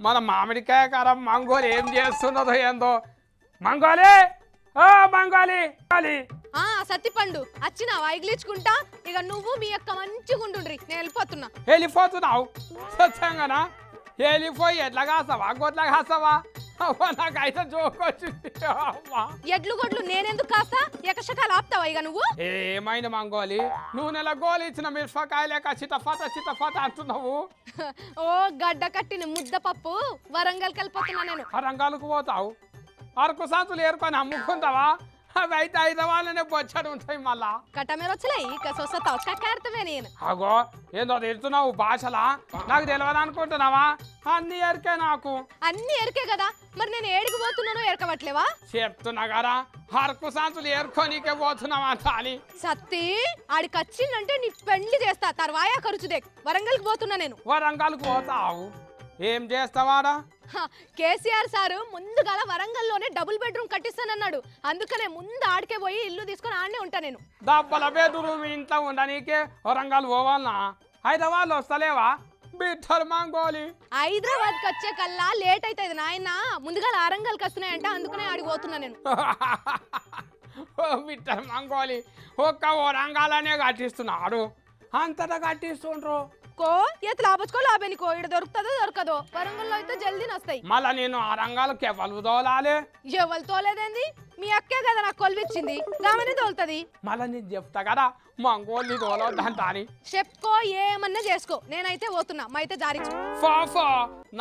మన మామిడికాయ కారం మంగోలి ఏం చేస్తున్నదో ఏందో. మంగోలి ఓ మంగోలి సత్తిపండు వచ్చినా వైగిలించుకుంటా. ఇక నువ్వు మీ అక్క మంచిగా ఉండుండ్రి, నేను వెళ్ళిపోతున్నా. వెళ్ళిపోతున్నావు స్వచ్ఛంగానా? వెళ్ళిపోయి ఎట్లా కాస్తావా గొడ్లా కాస్తావా? నాకైతే జోకొచ్చింది. ఎడ్లు గొడ్లు నేనెందుకు కాస్తా? ఎకశకాలు ఆపుతావా ఇక నువ్వు? ఏమైనా మంగోలి నూనెల గోలి ఇచ్చిన మిరపకాయ లేక చిటఫట అంటున్నావు. ఓ గడ్డ కట్టిన ముద్దపప్పు వరంగల్కి వెళ్ళిపోతున్నా నేను. వరంగల్కు పోతావు? అరకు సంతులు ఏరుకొని అమ్ముకుంటావా? అవి అయితే 5 వాళ్ళనే బొచ్చడు ఉంటాయి. మళ్ళా కట్టమేర వచ్చలే కక్కాడతమే నేను. అగో ఏందో తిడుతున్నావు భాషలా? నాకు తెలియదు అనుకుంటున్నావా? అన్ని ఎరికే నాకు. అన్ని ఎరికే కదా, మరి నేను ఏడికి పోతున్నానో ఎరకవట్లేవా? చెప్తున్నా కదా అరకు సంతులు ఏరుకోనికే పోతున్నావా అని. సత్తి ఆడికి వచ్చిందంటే నీ పెళ్లి చేస్తా. తర్వాయా ఖర్చుదే. వరంగల్కి పోతున్నా నేను. వరంగల్కి పోతావు? ఏం చేస్తావాడా? కేసీఆర్ సారు ముందుగా వరంగల్లోనే డబుల్ బెడ్రూమ్ కట్టిస్తానన్నాడు. అందుకనే ముందు ఆడికే పోయి ఇల్లు తీసుకొని ఆడనే ఉంటా నేను. డబ్బల బెడ్రూమ్ ఇంట్లో ఉండనీకే వరంగల్ పోవాలనా? హైదరాబాద్ వస్తలేవా బిడ్డలు మంగోలి? హైదరాబాద్కి వచ్చే కల్లా లేట్ అవుతుంది నాయన. ముందుగా వరంగల్కి వస్తున్నాయంట, అందుకనే ఆడికి పోతున్నా నేను. బిడ్డలు మంగోలి ఒక్క వరంగల్ కట్టిస్తున్నాడు, అంతటా కట్టిస్తుండ్రు. ఎత్తు లాభచ్చుకో లాభేనికో. ఇక్కడ దొరుకుతుందో దొరకదో. వరంగల్లో అయితే జల్దీ వస్తాయి. మళ్ళా నేను ఆ రంగాలకు ఎవరు తోలాలి? ఎవరు తోలేదేంది? మీ అక్కే కదా నాకు కొలివిచ్చింది, రామనే తోలుతుంది. మళ్ళా నేను చెప్తా కదా మంగోల్ని తోలొద్దంట అని. చెప్పుకో, ఏమన్నా చేసుకో. నేనైతే పోతున్నా, మా అయితే జారించు. ఫో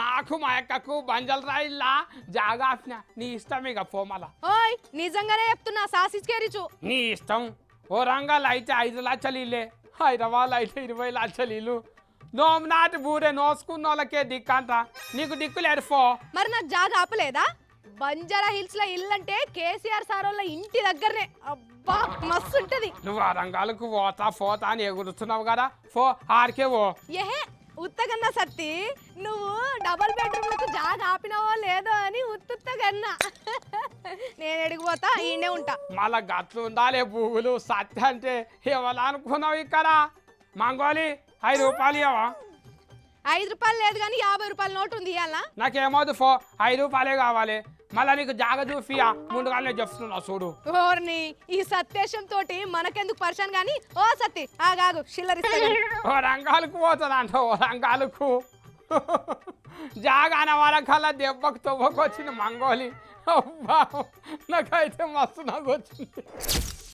నాకు మా అక్కకు బంజల్ రాయిల్లా జాగాఫ్న. నీ ఇష్టం ఇక పో. మళ్ళా ఓయ్ నిజంగానే చెప్తున్నా, సాసిచ్కేరిచు. నీ ఇష్టం. ఓ రంగాలు అయితే 5 లక్షలు ఇల్లే, హైదరాబాద్ అయితే 20 లక్షలు ఇల్లు. నోమనాటి బూరే నోసుకున్న వాళ్ళకే దిక్కంట, నీకు దిక్కు లేదు. ఫో. మరి నాకు జాగా ఆపలేదా? బంజారా హిల్స్ లో ఇల్లు అంటే కేసీఆర్ సార్ వాళ్ళ ఇంటి దగ్గరనే. అబ్బా మస్తు ఉంటది. నువ్వు ఆ రంగాలకు పోతా అని ఎగురుతున్నావు కదా. ఫో ఆడికే పో. ఏహే ఉత్తగన్నా సత్తి, నువ్వు డబల్ బెడ్రూమ్ లకు జాగా ఆపినావో లేదో అని ఉత్తగన్నా. నేను ఎడిగిపోతా, ఈయనే ఉంటా. మళ్ళా గట్లు ఉండాలి పువ్వులు. సత్య అంటే ఎవరు అనుకున్నావు ఇక్కడ? మంగోలి 5 రూపాయలు ఇవ్వవా? 5 రూపాయలు లేదు కానీ 50 రూపాయల నోటు ఉంది. ఇవ్వాలా? నాకేమోదు ఫో, 5 రూపాయలే కావాలి. మళ్ళా నీకు జాగ చూపియా ముందుగానే చెప్తున్నా చూడు. ఓర్ని ఈ సత్యేశం తోటి మనకెందుకు పరిశాన్ గాని. ఓ సత్తి ఆగాగు, చిల్లరిస్తా. ఓ రంగాలకు పోతుందంట. ఓ రంగాలకు జాగాన వరకల్లా దెబ్బకు తొవ్వకొచ్చింది మంగోలి. నాకైతే మస్తు నాకు వచ్చింది.